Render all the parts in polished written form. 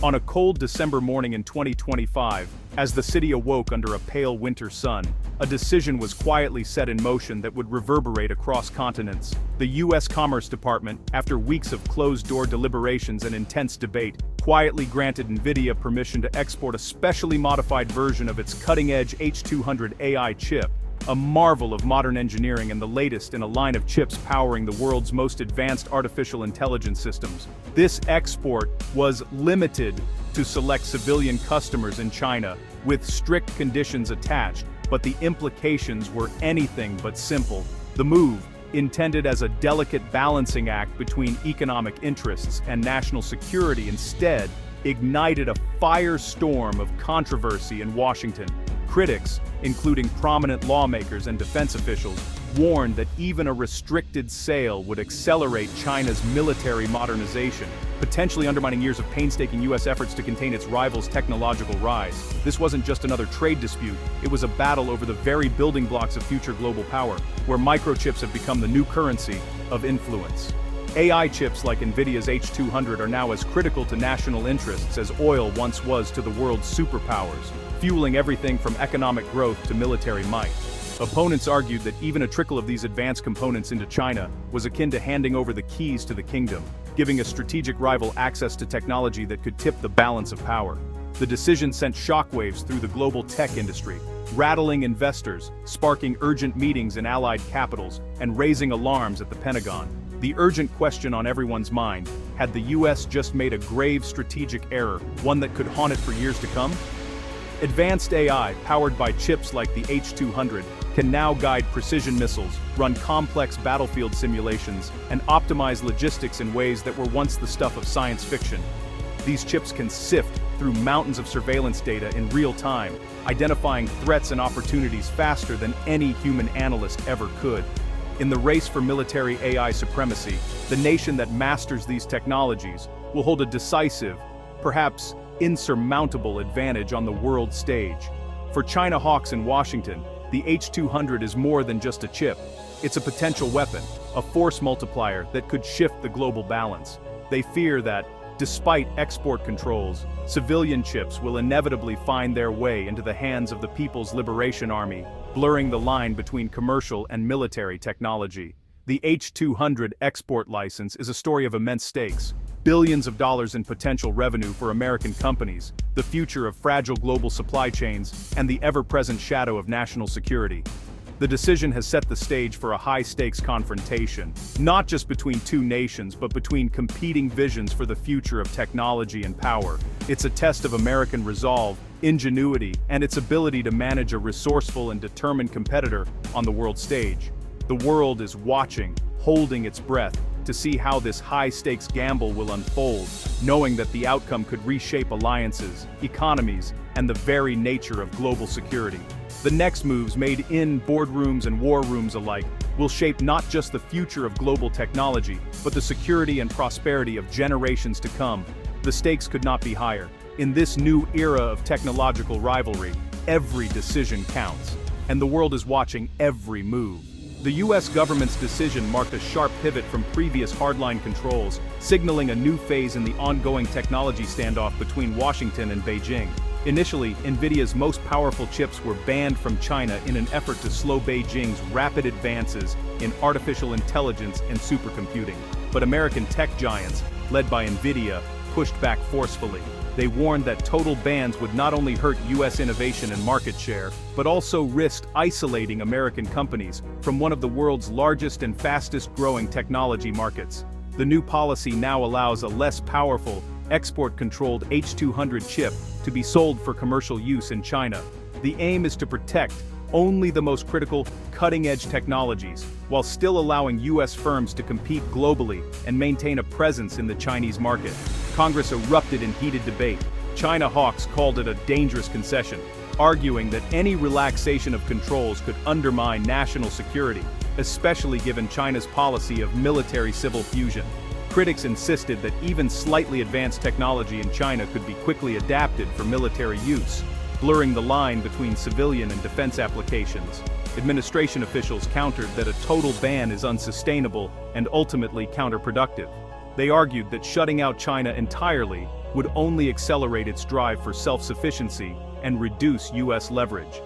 On a cold December morning in 2025, as the city awoke under a pale winter sun, a decision was quietly set in motion that would reverberate across continents. The U.S. Commerce Department, after weeks of closed-door deliberations and intense debate, quietly granted Nvidia permission to export a specially modified version of its cutting-edge H200 AI chip, a marvel of modern engineering and the latest in a line of chips powering the world's most advanced artificial intelligence systems. This export was limited to select civilian customers in China, with strict conditions attached, but the implications were anything but simple. The move, intended as a delicate balancing act between economic interests and national security, instead ignited a firestorm of controversy in Washington. Critics, including prominent lawmakers and defense officials, warned that even a restricted sale would accelerate China's military modernization, potentially undermining years of painstaking U.S. efforts to contain its rivals' technological rise. This wasn't just another trade dispute, it was a battle over the very building blocks of future global power, where microchips have become the new currency of influence. AI chips like Nvidia's H200 are now as critical to national interests as oil once was to the world's superpowers, fueling everything from economic growth to military might. Opponents argued that even a trickle of these advanced components into China was akin to handing over the keys to the kingdom, giving a strategic rival access to technology that could tip the balance of power. The decision sent shockwaves through the global tech industry, rattling investors, sparking urgent meetings in allied capitals, and raising alarms at the Pentagon. The urgent question on everyone's mind: had the US just made a grave strategic error, one that could haunt it for years to come? Advanced AI, powered by chips like the H200, can now guide precision missiles, run complex battlefield simulations, and optimize logistics in ways that were once the stuff of science fiction. These chips can sift through mountains of surveillance data in real time, identifying threats and opportunities faster than any human analyst ever could. In the race for military AI supremacy, the nation that masters these technologies will hold a decisive, perhaps insurmountable advantage on the world stage. For China hawks in Washington, the H200 is more than just a chip. It's a potential weapon, a force multiplier that could shift the global balance. They fear that, despite export controls, civilian chips will inevitably find their way into the hands of the People's Liberation Army, blurring the line between commercial and military technology. The H200 export license is a story of immense stakes. Billions of dollars in potential revenue for American companies, the future of fragile global supply chains, and the ever-present shadow of national security. The decision has set the stage for a high-stakes confrontation, not just between two nations, but between competing visions for the future of technology and power. It's a test of American resolve, ingenuity, and its ability to manage a resourceful and determined competitor on the world stage. The world is watching, holding its breath, to see how this high-stakes gamble will unfold, knowing that the outcome could reshape alliances, economies, and the very nature of global security. The next moves, made in boardrooms and war rooms alike, will shape not just the future of global technology, but the security and prosperity of generations to come. The stakes could not be higher. In this new era of technological rivalry, every decision counts, and the world is watching every move. The U.S. government's decision marked a sharp pivot from previous hardline controls, signaling a new phase in the ongoing technology standoff between Washington and Beijing. Initially, Nvidia's most powerful chips were banned from China in an effort to slow Beijing's rapid advances in artificial intelligence and supercomputing. But American tech giants, led by Nvidia, pushed back forcefully. They warned that total bans would not only hurt U.S. innovation and market share, but also risked isolating American companies from one of the world's largest and fastest-growing technology markets. The new policy now allows a less powerful, export-controlled H200 chip to be sold for commercial use in China. The aim is to protect only the most critical, cutting-edge technologies, while still allowing U.S. firms to compete globally and maintain a presence in the Chinese market. Congress erupted in heated debate. China hawks called it a dangerous concession, arguing that any relaxation of controls could undermine national security, especially given China's policy of military-civil fusion. Critics insisted that even slightly advanced technology in China could be quickly adapted for military use, blurring the line between civilian and defense applications. Administration officials countered that a total ban is unsustainable and ultimately counterproductive. They argued that shutting out China entirely would only accelerate its drive for self-sufficiency and reduce U.S. leverage.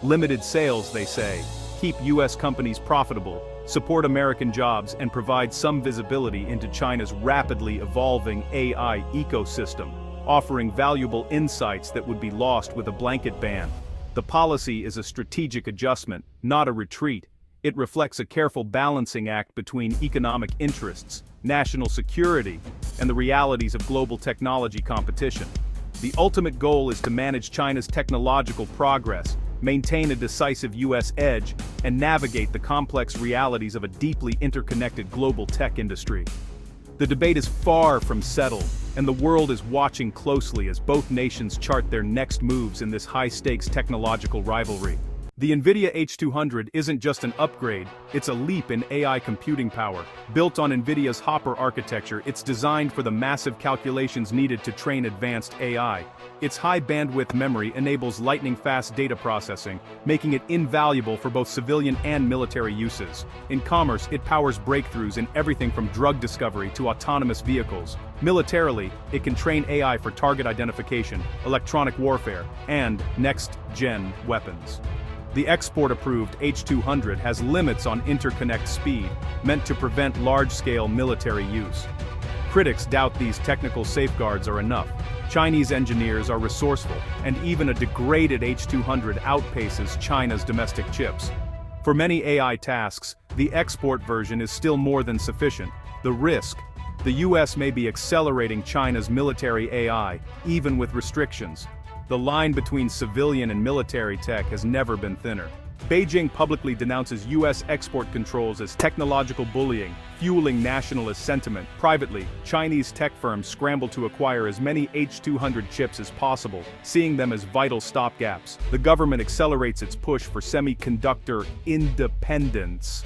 Limited sales, they say, keep U.S. companies profitable, support American jobs, and provide some visibility into China's rapidly evolving AI ecosystem, offering valuable insights that would be lost with a blanket ban. The policy is a strategic adjustment, not a retreat. It reflects a careful balancing act between economic interests, national security, and the realities of global technology competition. The ultimate goal is to manage China's technological progress, maintain a decisive U.S. edge, and navigate the complex realities of a deeply interconnected global tech industry. The debate is far from settled, and the world is watching closely as both nations chart their next moves in this high-stakes technological rivalry. The Nvidia H200 isn't just an upgrade, it's a leap in AI computing power. Built on Nvidia's Hopper architecture, it's designed for the massive calculations needed to train advanced AI. Its high-bandwidth memory enables lightning-fast data processing, making it invaluable for both civilian and military uses. In commerce, it powers breakthroughs in everything from drug discovery to autonomous vehicles. Militarily, it can train AI for target identification, electronic warfare, and next-gen weapons. The export-approved H200 has limits on interconnect speed, meant to prevent large-scale military use. Critics doubt these technical safeguards are enough. Chinese engineers are resourceful, and even a degraded H200 outpaces China's domestic chips. For many AI tasks, the export version is still more than sufficient. The risk: the US may be accelerating China's military AI, even with restrictions. The line between civilian and military tech has never been thinner. Beijing publicly denounces U.S. export controls as technological bullying, fueling nationalist sentiment. Privately, Chinese tech firms scramble to acquire as many H200 chips as possible, seeing them as vital stopgaps. The government accelerates its push for semiconductor independence,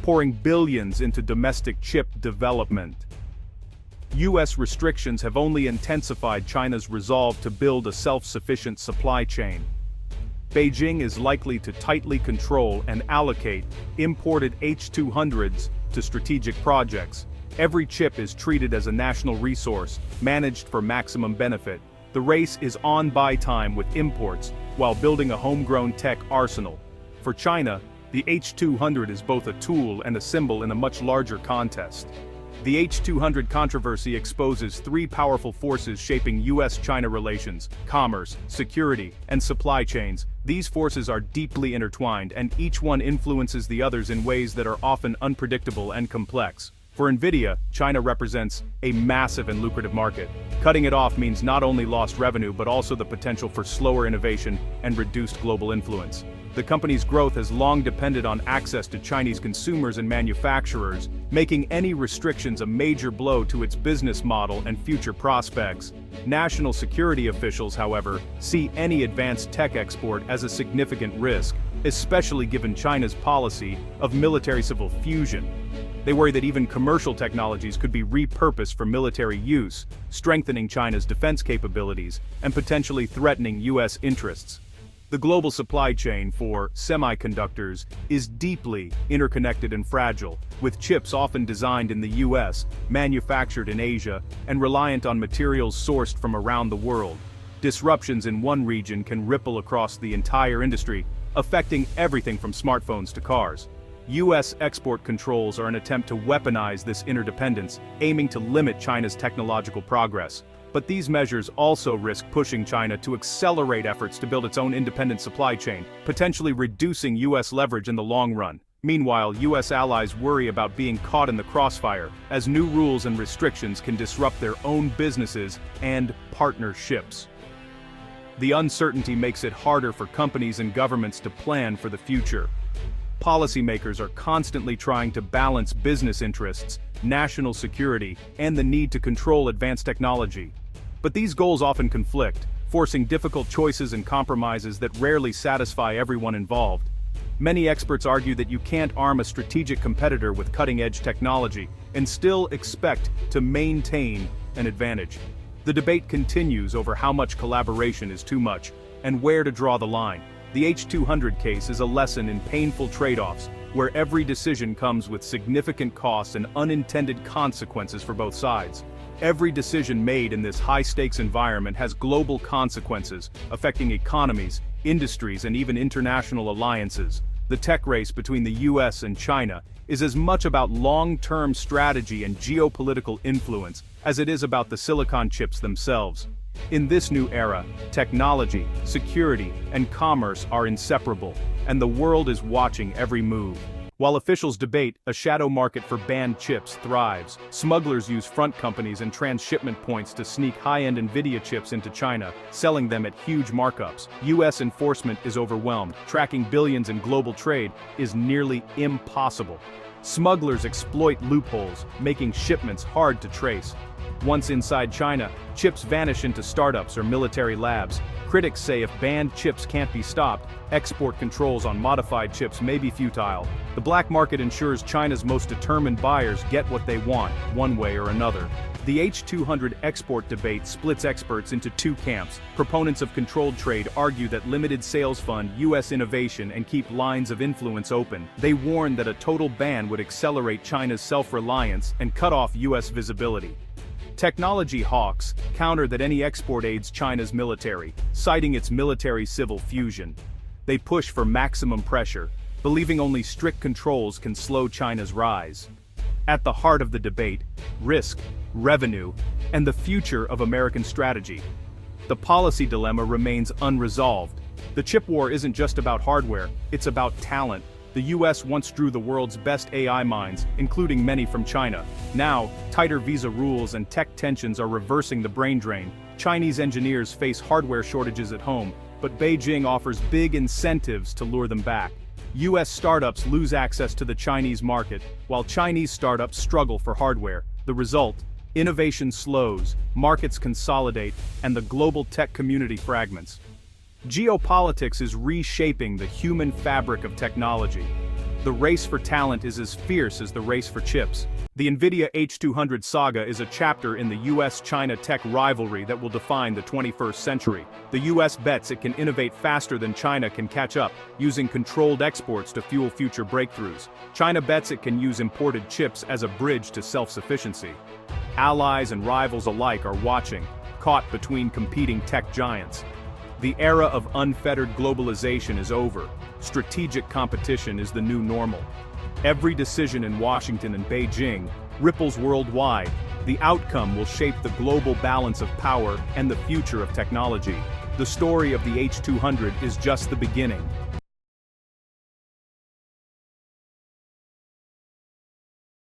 pouring billions into domestic chip development. U.S. restrictions have only intensified China's resolve to build a self-sufficient supply chain. Beijing is likely to tightly control and allocate imported H200s to strategic projects. Every chip is treated as a national resource, managed for maximum benefit. The race is on buy time with imports, while building a homegrown tech arsenal. For China, the H200 is both a tool and a symbol in a much larger contest. The H200 controversy exposes three powerful forces shaping U.S.-China relations: commerce, security, and supply chains. These forces are deeply intertwined, and each one influences the others in ways that are often unpredictable and complex. For Nvidia, China represents a massive and lucrative market. Cutting it off means not only lost revenue but also the potential for slower innovation and reduced global influence. The company's growth has long depended on access to Chinese consumers and manufacturers, making any restrictions a major blow to its business model and future prospects. National security officials, however, see any advanced tech export as a significant risk, especially given China's policy of military-civil fusion. They worry that even commercial technologies could be repurposed for military use, strengthening China's defense capabilities and potentially threatening U.S. interests. The global supply chain for semiconductors is deeply interconnected and fragile, with chips often designed in the US, manufactured in Asia, and reliant on materials sourced from around the world. Disruptions in one region can ripple across the entire industry, affecting everything from smartphones to cars. US export controls are an attempt to weaponize this interdependence, aiming to limit China's technological progress. But these measures also risk pushing China to accelerate efforts to build its own independent supply chain, potentially reducing U.S. leverage in the long run. Meanwhile, U.S. allies worry about being caught in the crossfire, as new rules and restrictions can disrupt their own businesses and partnerships. The uncertainty makes it harder for companies and governments to plan for the future. Policymakers are constantly trying to balance business interests, national security, and the need to control advanced technology. But these goals often conflict, forcing difficult choices and compromises that rarely satisfy everyone involved. Many experts argue that you can't arm a strategic competitor with cutting-edge technology and still expect to maintain an advantage. The debate continues over how much collaboration is too much and where to draw the line. The H200 case is a lesson in painful trade-offs, where every decision comes with significant costs and unintended consequences for both sides. Every decision made in this high-stakes environment has global consequences, affecting economies, industries, and even international alliances. The tech race between the US and China is as much about long-term strategy and geopolitical influence as it is about the silicon chips themselves. In this new era, technology, security, and commerce are inseparable, and the world is watching every move. While officials debate, a shadow market for banned chips thrives. Smugglers use front companies and transshipment points to sneak high-end Nvidia chips into China, selling them at huge markups. US enforcement is overwhelmed. Tracking billions in global trade is nearly impossible. Smugglers exploit loopholes, making shipments hard to trace. Once inside China, chips vanish into startups or military labs. Critics say if banned chips can't be stopped, export controls on modified chips may be futile. The black market ensures China's most determined buyers get what they want, one way or another. The H200 export debate splits experts into two camps. Proponents of controlled trade argue that limited sales fund US innovation and keep lines of influence open. They warn that a total ban would accelerate China's self-reliance and cut off US visibility. Technology hawks counter that any export aids China's military, citing its military-civil fusion. They push for maximum pressure, believing only strict controls can slow China's rise. At the heart of the debate, risk, revenue, and the future of American strategy. The policy dilemma remains unresolved. The chip war isn't just about hardware, it's about talent. The US once drew the world's best AI minds, including many from China. Now, tighter visa rules and tech tensions are reversing the brain drain. Chinese engineers face hardware shortages at home, but Beijing offers big incentives to lure them back. US startups lose access to the Chinese market, while Chinese startups struggle for hardware. The result? Innovation slows, markets consolidate, and the global tech community fragments. Geopolitics is reshaping the human fabric of technology. The race for talent is as fierce as the race for chips. The Nvidia H200 saga is a chapter in the US-China tech rivalry that will define the 21st century. The US bets it can innovate faster than China can catch up, using controlled exports to fuel future breakthroughs. China bets it can use imported chips as a bridge to self-sufficiency. Allies and rivals alike are watching, caught between competing tech giants. The era of unfettered globalization is over. Strategic competition is the new normal. Every decision in Washington and Beijing ripples worldwide. The outcome will shape the global balance of power and the future of technology. The story of the H200 is just the beginning.